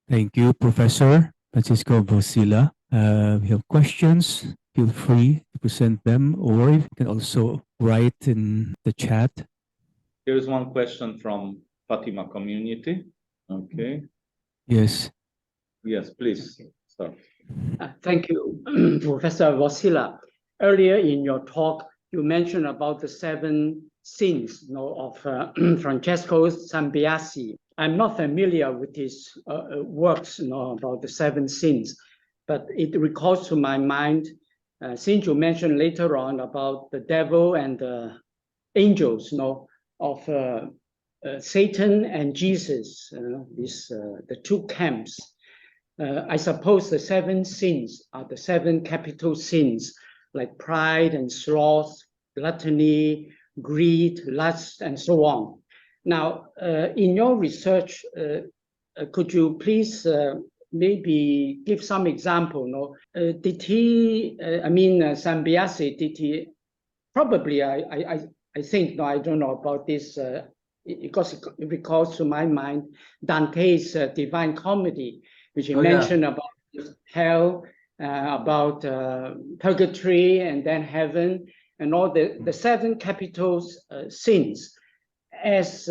Thank you, Professor Francisco Bosila. We have questions. Feel free to present them, or you can also write in the chat. There is one question from Fatima community. Okay. Yes. Yes, please. Start. Thank you, Professor Bosila. Earlier in your talk, you mentioned about the 7 sins of Francesco Sambiasi. I'm not familiar with his works about the 7 sins, but it recalls to my mind, since you mentioned later on about the devil and the angels of Satan and Jesus, the 2 camps. I suppose the 7 sins are the 7 capital sins, like pride and sloth, gluttony, greed, lust, and so on. Now, in your research, could you please maybe give some example? Did he, Sambiasi, did he, probably, I think, I don't know about this, because it recalls to my mind Dante's Divine Comedy, which you mentioned about hell, about purgatory, and then heaven, and all the 7 capital sins, as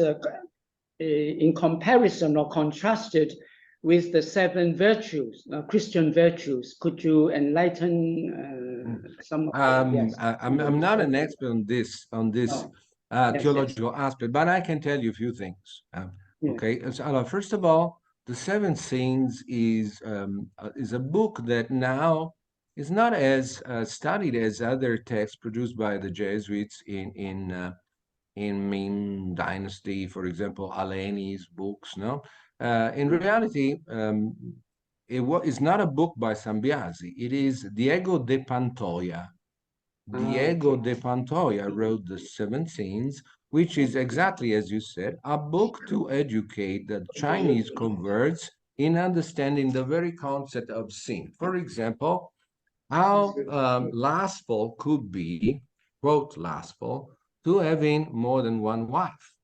in comparison or contrasted with the 7 virtues, Christian virtues. Could you enlighten some of them? Yes. I'm not an expert on this theological aspect, but I can tell you a few things. Okay, so, first of all, the 7 Sins is a book that now is not as studied as other texts produced by the Jesuits in Ming Dynasty, for example, Aleni's books. No, in reality, it's not a book by Sambiasi. It is Diego de Pantoja. Diego de Pantoja wrote the 7 Sins, which is exactly as you said, a book to educate the Chinese converts in understanding the very concept of sin. For example, how lustful could be, quote, lustful, to having more than one wife.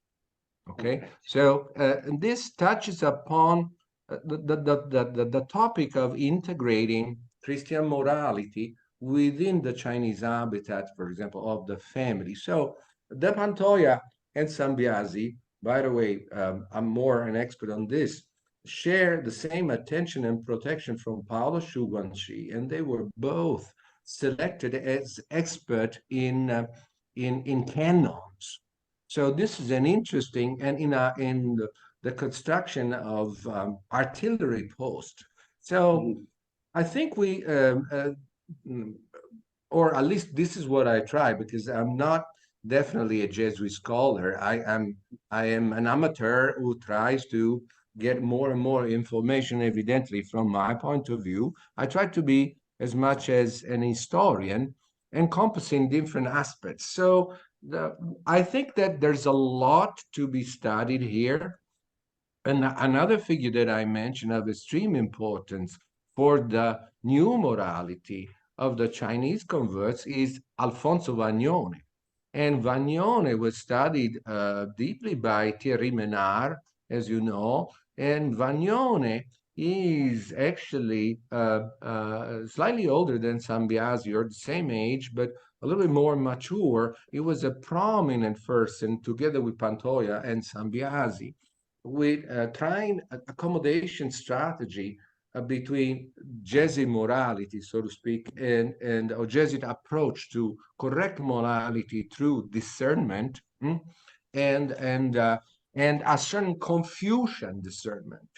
Okay, so this touches upon the topic of integrating Christian morality within the Chinese habitat, for example, of the family. So De Pantoja and Sambiasi, by the way, I'm more an expert on this, share the same attention and protection from Paolo Xu Guangqi, and they were both selected as expert in canons. So this is an interesting, and in the construction of artillery post. So I think we, or at least this is what I try, because I'm not definitely a Jesuit scholar. I am an amateur who tries to get more and more information, evidently, from my point of view. I try to be as much as an historian, encompassing different aspects. So I think that there's a lot to be studied here. And another figure that I mentioned of extreme importance for the new morality of the Chinese converts is Alfonso Vagnone. And Vagnone was studied deeply by Thierry Menard, as you know, and Vagnone is actually slightly older than Sambiasi, or the same age, but a little bit more mature. He was a prominent person, together with Pantoja and Sambiasi, with trying accommodation strategy between Jesuit morality, so to speak, and a Jesuit approach to correct morality through discernment, and a certain Confucian discernment.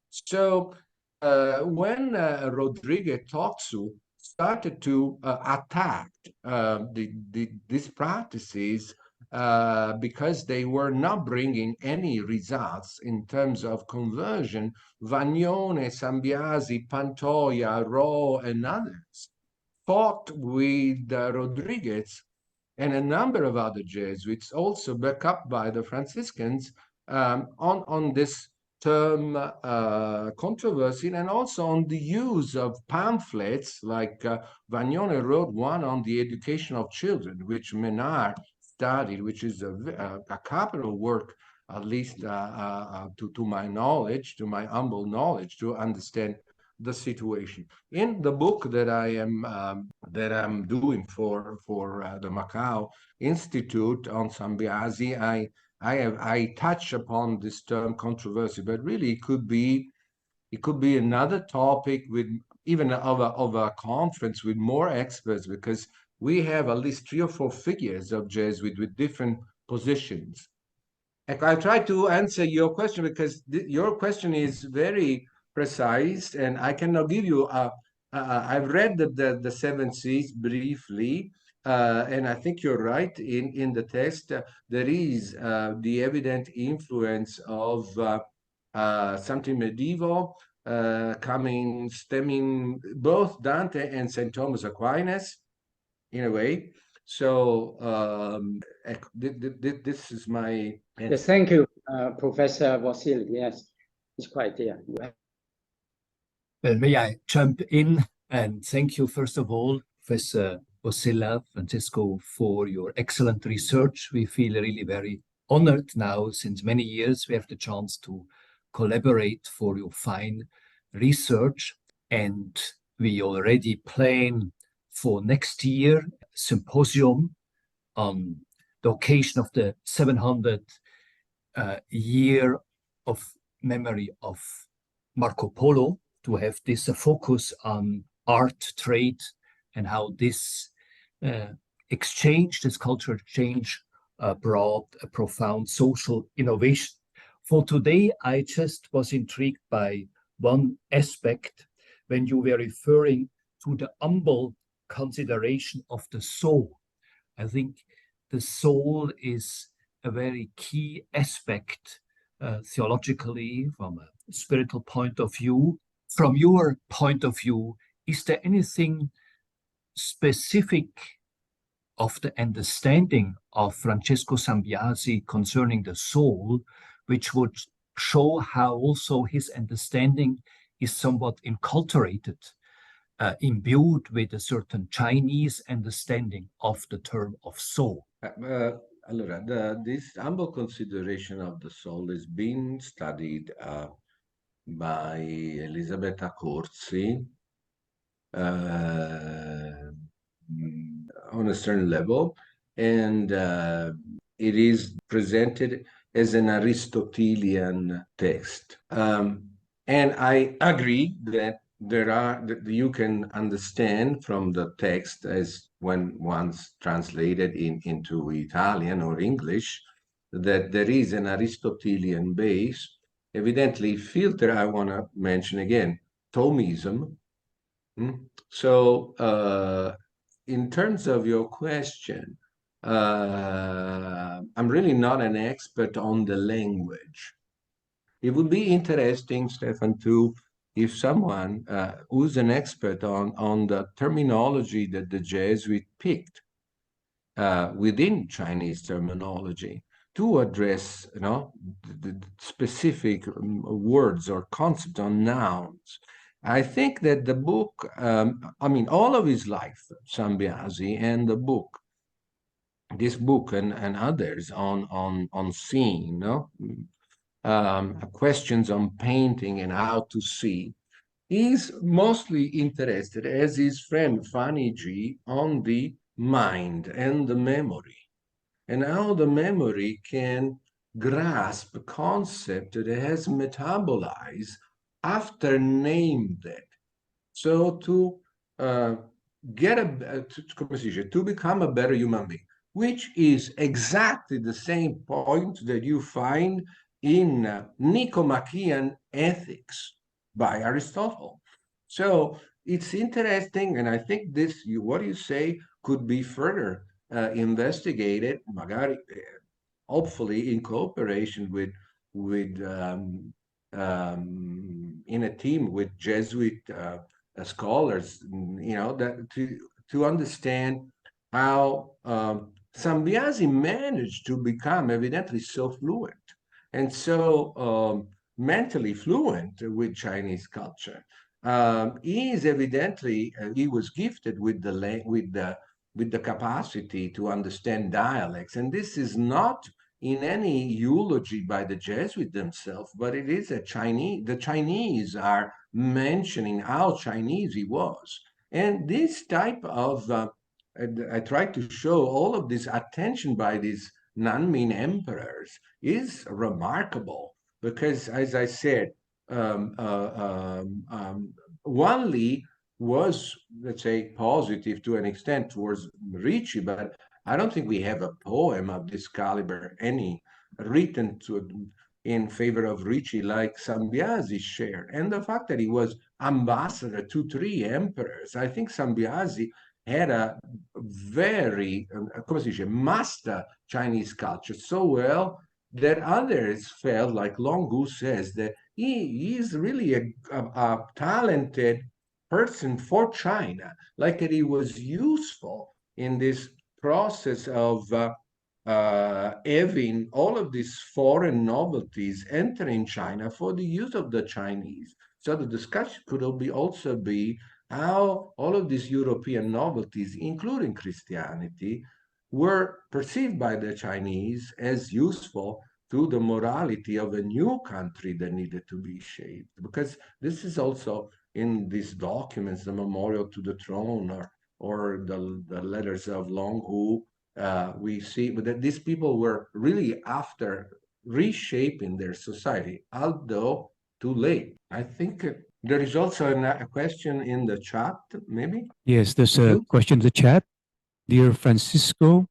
So when Rodriguez Totsu started to attack these practices because they were not bringing any results in terms of conversion, Vagnone, Sambiasi, Pantoja, Ro, and others fought with Rodriguez and a number of other Jesuits, also backed up by the Franciscans, on this term controversy, and also on the use of pamphlets, like Vagnone wrote one on the education of children, which Menard studied, which is a capital work at least to my knowledge, to my humble knowledge, to understand the situation. In the book that I'm doing for the Macau Institute on Sambiasi, I touch upon this term controversy, but really it could be another topic with even of a conference with more experts, because we have at least 3 or 4 figures of Jesuit with different positions. I try to answer your question because your question is very precise, and I cannot give you I've read the Seven Seas briefly, and I think you're right. In the text, there is the evident influence of something medieval, stemming both Dante and St. Thomas Aquinas, in a way. So this is my answer. Yes, thank you, Professor Vasile. Yes, it's quite there. Well, may I jump in and thank you, first of all, Professor Vasile, Francesco, for your excellent research. We feel really very honored now. Since many years, we have the chance to collaborate for your fine research. And we already plan for next year symposium on the occasion of the 700th year of memory of Marco Polo, to have this focus on art, trade, and how this exchange, this cultural exchange, brought a profound social innovation. For today, I just was intrigued by one aspect when you were referring to the humble consideration of the soul. I think the soul is a very key aspect theologically, from a spiritual point of view. From your point of view, is there anything specific of the understanding of Francesco Sambiasi concerning the soul, which would show how also his understanding is somewhat enculturated, imbued with a certain Chinese understanding of the term of soul? Allora, this humble consideration of the soul is being studied by Elisabetta Corsi on a certain level, and it is presented as an Aristotelian text. And I agree that that you can understand from the text, as when once translated into Italian or English, that there is an Aristotelian base. Evidently, filter, I want to mention again, Thomism. So in terms of your question, I'm really not an expert on the language. It would be interesting, Stefan, if someone who's an expert on the terminology that the Jesuit picked within Chinese terminology, to address, the specific words or concepts on nouns. I think that the book, all of his life, Sambiasi, and the book, this book and others on seeing, questions on painting and how to see, he's mostly interested, as his friend Fang Yizhi, on the mind and the memory, and how the memory can grasp a concept that it has metabolized after named it. So to to become a better human being, which is exactly the same point that you find in Nicomachean Ethics by Aristotle. So it's interesting, and I think what you say could be further investigated, magari, hopefully in cooperation with in a team with Jesuit scholars, that to understand how Sambiasi managed to become evidently so fluent and so mentally fluent with Chinese culture. He is evidently he was gifted with the capacity to understand dialects, and this is not in any eulogy by the Jesuits themselves, but it is the Chinese are mentioning how Chinese he was. And this type of, I try to show all of this attention by these non-Ming emperors is remarkable because, as I said, Wan Li was, let's say, positive to an extent towards Ricci, but I don't think we have a poem of this caliber, any written in favor of Ricci like Sambiasi shared. And the fact that he was ambassador to 3 emperors, I think Sambiasi had a very, come si dice, master Chinese culture so well that others felt, like Longu says, that he is really a talented person for China, like that he was useful in this process of having all of these foreign novelties entering China for the use of the Chinese. So the discussion could also be how all of these European novelties, including Christianity, were perceived by the Chinese as useful to the morality of a new country that needed to be shaped. Because this is also in these documents, the Memorial to the Throne or the letters of Long Hu, we see that these people were really after reshaping their society, although too late. I think there is also a question in the chat, maybe? Yes, there's a question in the chat. Dear Francisco,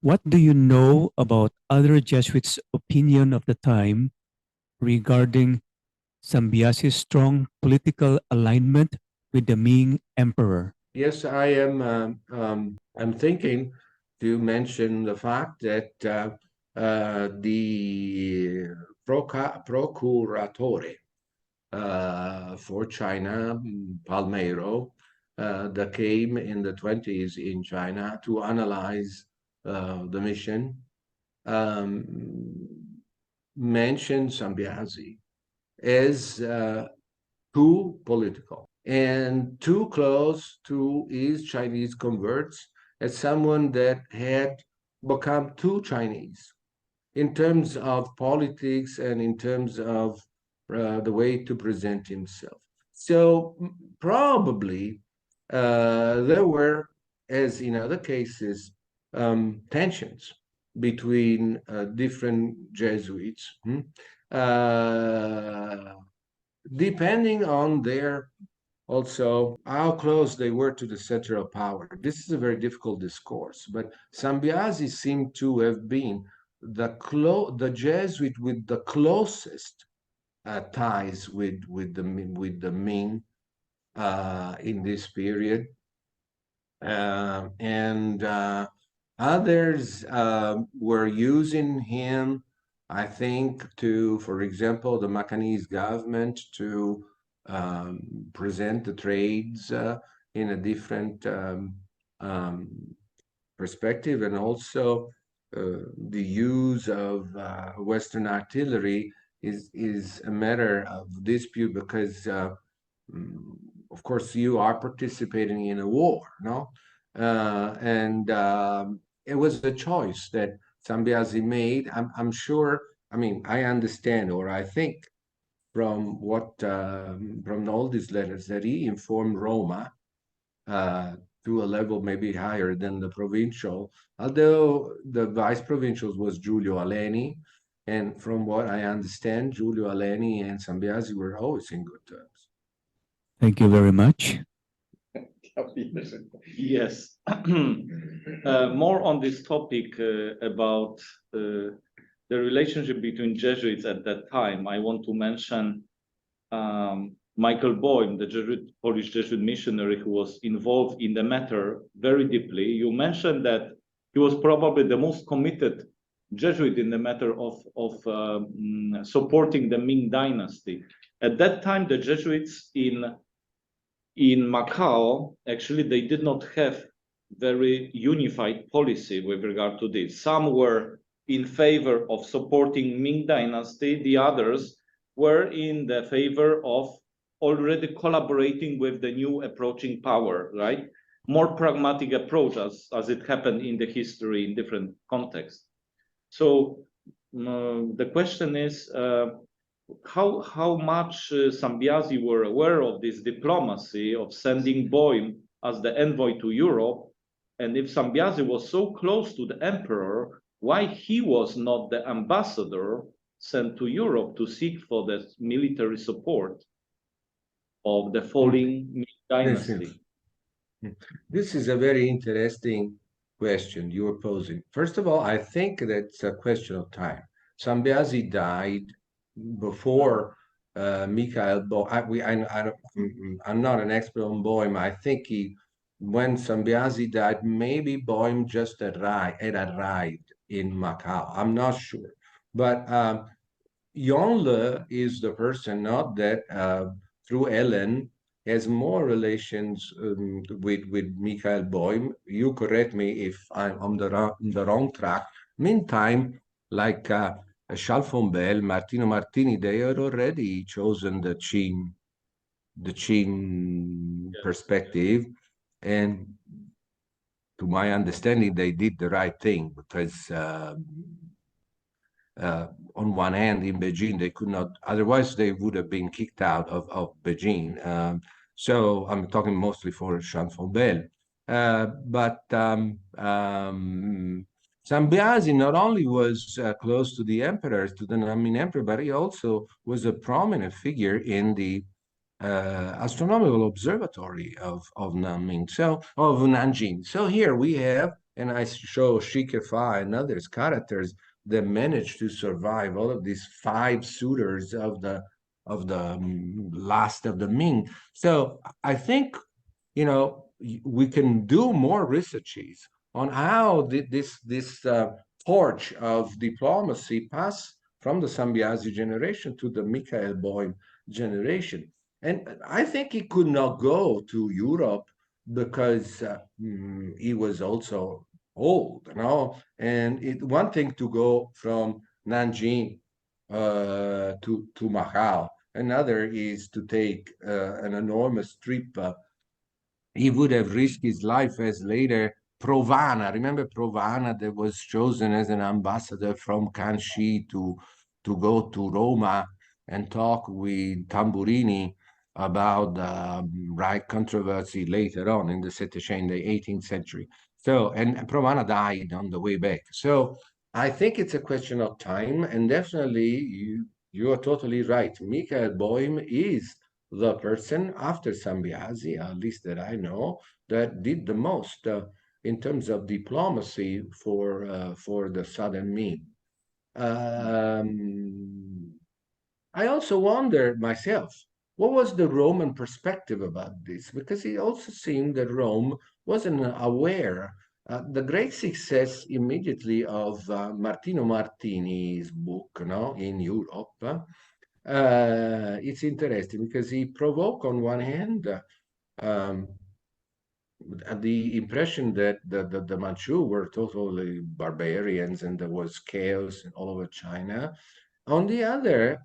what do you know about other Jesuits' opinion of the time regarding Sambiasi's strong political alignment with the Ming Emperor? Yes, I am. I'm thinking to mention the fact that the procuratore for China, Palmeiro, that came in the 20s in China to analyze the mission, mentioned Sambiasi as too political and too close to his Chinese converts, as someone that had become too Chinese in terms of politics and in terms of the way to present himself. So probably there were, as in other cases, tensions between different Jesuits, depending on their also how close they were to the center of power. This is a very difficult discourse, but Sambiasi seemed to have been the Jesuit with the closest ties with the Ming in this period, and others were using him, I think, to, for example, the Macanese government to present the trades in a different perspective, and also the use of Western artillery is a matter of dispute because, of course, you are participating in a war, no? And it was a choice that Sambiasi made. I'm sure, I mean, I understand, or I think from what from all these letters that he informed Roma to a level maybe higher than the provincial, although the vice provincials was Giulio Aleni, and from what I understand, Giulio Aleni and Sambiasi were always in good terms. Thank you very much. Yes. More on this topic about the relationship between Jesuits at that time. I want to mention Michael Boym, the Polish Jesuit missionary who was involved in the matter very deeply. You mentioned that he was probably the most committed Jesuit in the matter of supporting the Ming dynasty. At that time, the Jesuits in Macau, actually, they did not have very unified policy with regard to this. Some were in favor of supporting Ming dynasty. The others were in the favor of already collaborating with the new approaching power, right? More pragmatic approach as it happened in the history in different contexts. So the question is, how much Sambiasi were aware of this diplomacy of sending Boehm as the envoy to Europe, and if Sambiasi was so close to the emperor, why he was not the ambassador sent to Europe to seek for the military support of the falling Ming dynasty? This is a very interesting question you are posing. First of all, I think that's a question of time. Sambiasi died before Mikhail Boehm. I'm not an expert on Boehm. I think when Sambiasi died, maybe Boehm just had arrived in Macau. I'm not sure. But Yongle is the person, not that through Ellen, has more relations with Michael Boehm. You correct me if I'm on the wrong track. Meantime, like Charles Fombelle, Martino Martini, they had already chosen the Qin perspective, and to my understanding, they did the right thing because on one hand, in Beijing, they could not, otherwise they would have been kicked out of Beijing. So I'm talking mostly for Jean Fombelle. But Sambiasi not only was close to the emperor, to the Nanming emperor, but he also was a prominent figure in the astronomical observatory of Nanming, of Nanjing. So here we have, and I show Shikefa and others characters that managed to survive all of these 5 suitors of the last of the Ming. So I think, you know, we can do more researches on how this torch of diplomacy passed from the Sambiasi generation to the Mikhail Boehm generation. And I think he could not go to Europe because he was also old, you know. And one thing to go from Nanjing to Macau, another is to take an enormous trip. He would have risked his life as later Provana. Remember Provana that was chosen as an ambassador from Kanchi to go to Roma and talk with Tamburini about the right controversy later on in the Settecento, the 18th century. So, and Provana died on the way back. So I think it's a question of time, and definitely you are totally right. Michael Boehm is the person after Sambiasi, at least that I know, that did the most in terms of diplomacy for the Southern Ming. I also wonder myself, what was the Roman perspective about this? Because it also seemed that Rome wasn't aware. The great success immediately of Martino Martini's book, in Europe, it's interesting because he provoked on one hand the impression that the Manchu were totally barbarians and there was chaos all over China. On the other,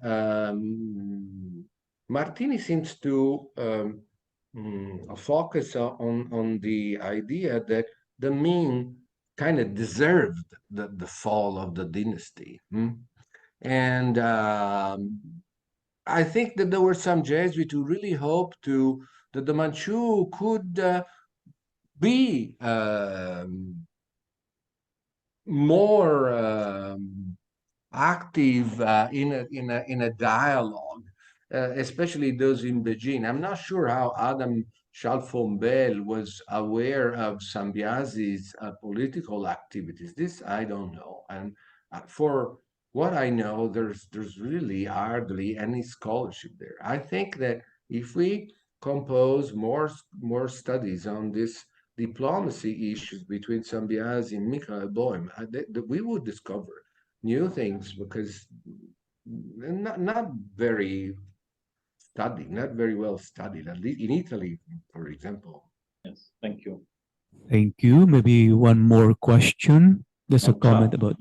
Martini seems to focus on the idea that the Ming kind of deserved the fall of the dynasty. And I think that there were some Jesuits who really hoped that the Manchu could be more active in a dialogue, especially those in Beijing. I'm not sure how Adam Chalfombel was aware of Sambiasi's political activities. This I don't know. And for what I know, there's really hardly any scholarship there. I think that if we compose more studies on this diplomacy issues between Sambiasi and Mikhail Boehm, we would discover new things because not very studied, not very well studied, at least in Italy, for example. Yes, thank you. Thank you. Maybe one more question. There's a From comment chat. about,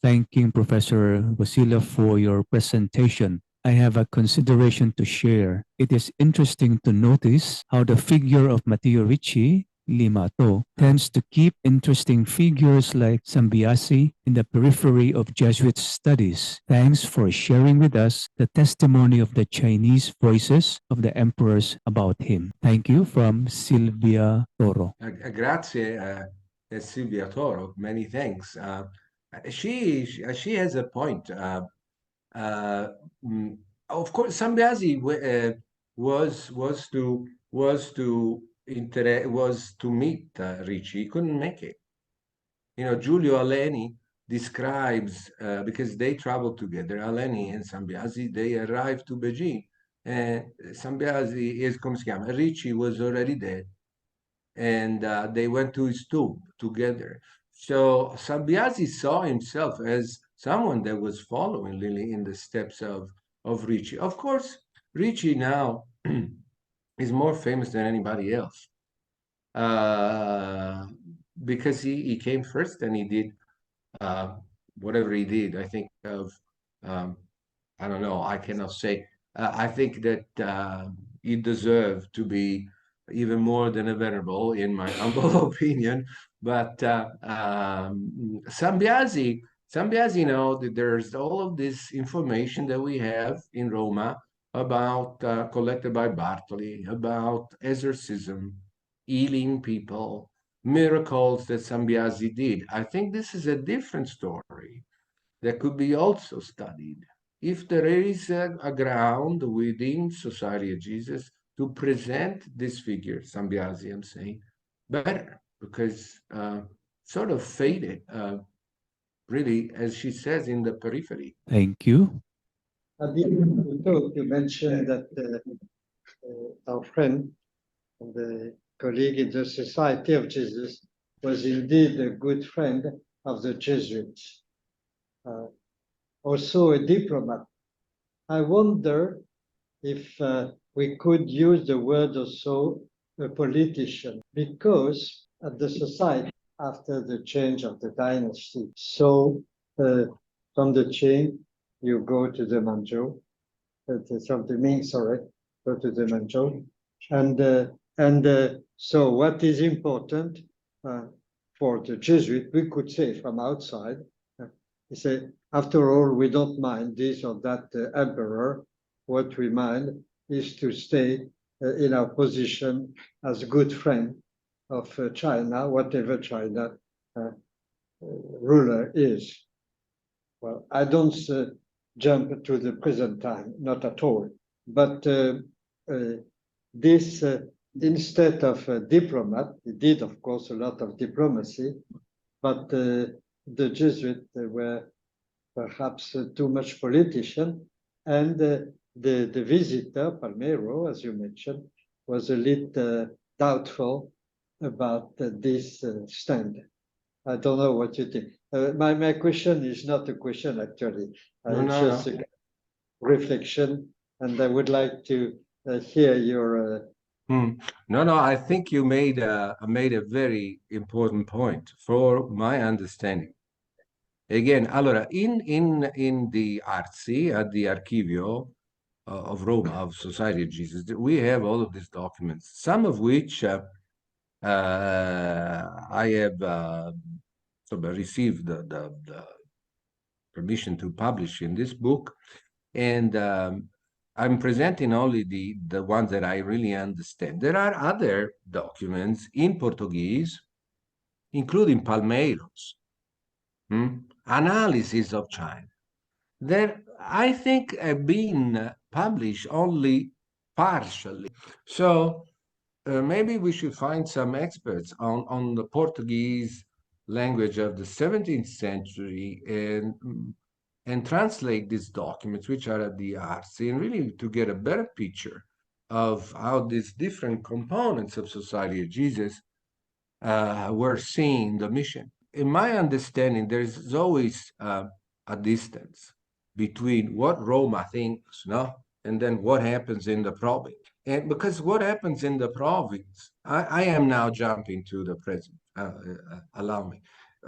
thanking Professor Vasila for your presentation. I have a consideration to share. It is interesting to notice how the figure of Matteo Ricci Limato tends to keep interesting figures like Sambiasi in the periphery of Jesuit studies. Thanks for sharing with us the testimony of the Chinese voices of the emperors about him. Thank you from Silvia Toro. Grazie, Silvia Toro. Many thanks. She has a point. Uh, of course, Sambiasi was to meet Ricci. He couldn't make it. Giulio Aleni describes because they traveled together. Aleni and Sambiasi, they arrived to Beijing, and Sambiasi is come si chiama. Ricci was already dead, and they went to his tomb together. So Sambiasi saw himself as someone that was following Lily in the steps of Ricci. Of course, Ricci now is more famous than anybody else because he came first and he did whatever he did. I think of I don't know. I cannot say. I think that he deserved to be even more than a venerable, in my humble opinion. But Sambiasi, there's all of this information that we have in Roma about collected by Bartoli, about exorcism, healing people, miracles that Sambiasi did. I think this is a different story that could be also studied. If there is a ground within Society of Jesus to present this figure, Sambiasi, I'm saying, better, because sort of faded, really, as she says, in the periphery. Thank you. At the end of the talk, you mentioned that our friend and the colleague in the Society of Jesus was indeed a good friend of the Jesuits, also a diplomat. I wonder if we could use the word also a politician, because at the society, after the change of the dynasty, so from the Qing, you go to the Manchu, from the Ming, sorry, go to the Manchu. And so what is important for the Jesuit, we could say from outside, he said, after all, we don't mind this or that emperor. What we mind is to stay in our position as a good friend of China, whatever China ruler is. Well, I don't jump to the present time, not at all. But this, instead of a diplomat, he did, of course, a lot of diplomacy, but the Jesuits were perhaps too much politician, and the visitor, Palmero, as you mentioned, was a little doubtful about this stand. I don't know what you think. My question is not a question, actually. It's just a reflection, and I would like to hear your... No, I think you made a very important point for my understanding. Again, allora, in the Arzi, at the Archivio of Roma, of Society of Jesus, we have all of these documents, some of which I have received the permission to publish in this book, and I'm presenting only the ones that I really understand. There are other documents in Portuguese, including Palmeiros, analysis of China, that I think have been published only partially. So maybe we should find some experts on the Portuguese language of the 17th century and translate these documents, which are at the Arzi, and really to get a better picture of how these different components of Society of Jesus were seeing the mission. In my understanding, there's always a distance between what Roma thinks, and then what happens in the province. And because what happens in the province, I am now jumping to the present, allow me.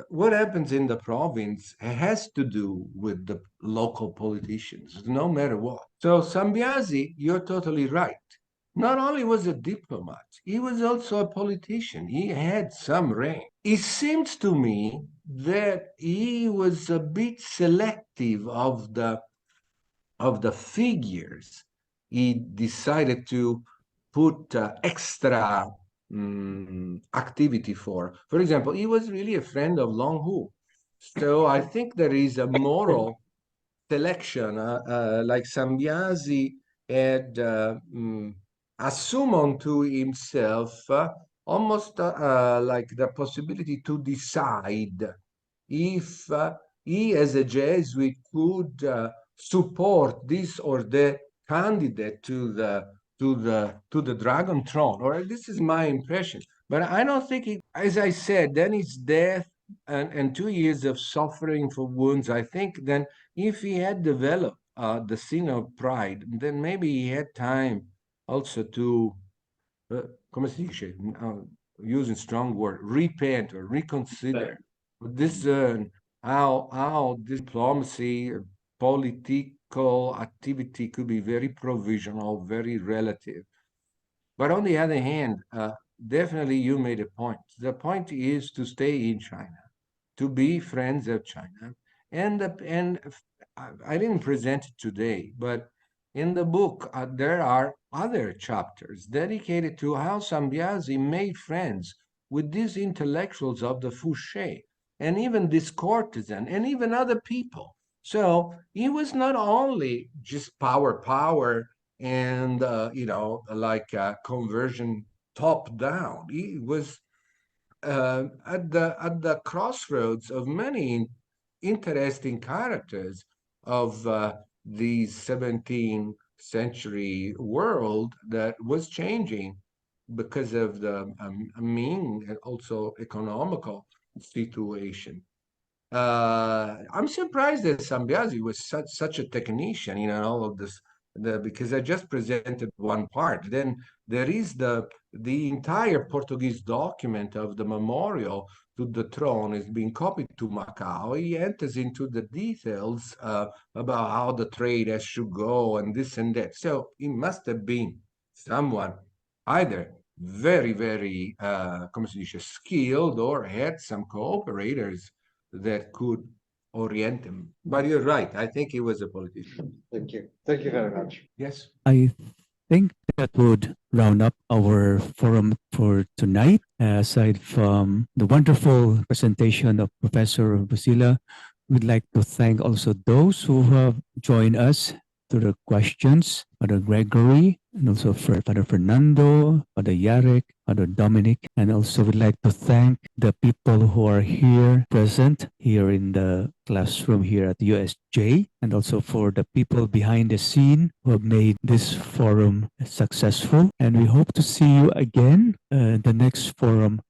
What happens in the province has to do with the local politicians, no matter what. So Sambiasi, you're totally right. not only was a diplomat, he was also a politician. He had some rank. It seems to me that he was a bit selective of the figures he decided to put extra activity for. For example, he was really a friend of Long Hu. So I think there is a moral selection, like Sambiasi had assumed onto himself almost like the possibility to decide if he, as a Jesuit, could support this or that candidate to the dragon throne. Or this is my impression. But I don't think it, as I said, then it's death and 2 years of suffering for wounds. I think then if he had developed the sin of pride, then maybe he had time also to, come si dice, using strong word, repent or reconsider, discern how diplomacy, political activity could be very provisional, very relative. But on the other hand, definitely you made a point. The point is to stay in China, to be friends of China. And I didn't present it today, but in the book, there are other chapters dedicated to how Sambiasi made friends with these intellectuals of the Fouché, and even this courtesan, and even other people. So he was not only just power, and like conversion top down. He was at the crossroads of many interesting characters of the 17th century world that was changing because of the Ming and also economical situation. I'm surprised that Sambiasi was such a technician in all of this, because I just presented one part. Then there is the entire Portuguese document of the memorial to the throne is being copied to Macau. He enters into the details about how the trade has to go and this and that. So he must have been someone either very, very, come si dice, skilled, or had some cooperators that could orient him. But you're right. I think he was a politician. Thank you. Thank you very much. Yes. I think that would round up our forum for tonight. Aside from the wonderful presentation of Professor Vasila, we'd like to thank also those who have joined us to the questions, Father Gregory, and also Father Fernando, Father Yarek, Father Dominic, and also we'd like to thank the people who are here present here in the classroom here at USJ, and also for the people behind the scene who have made this forum successful. And we hope to see you again the next forum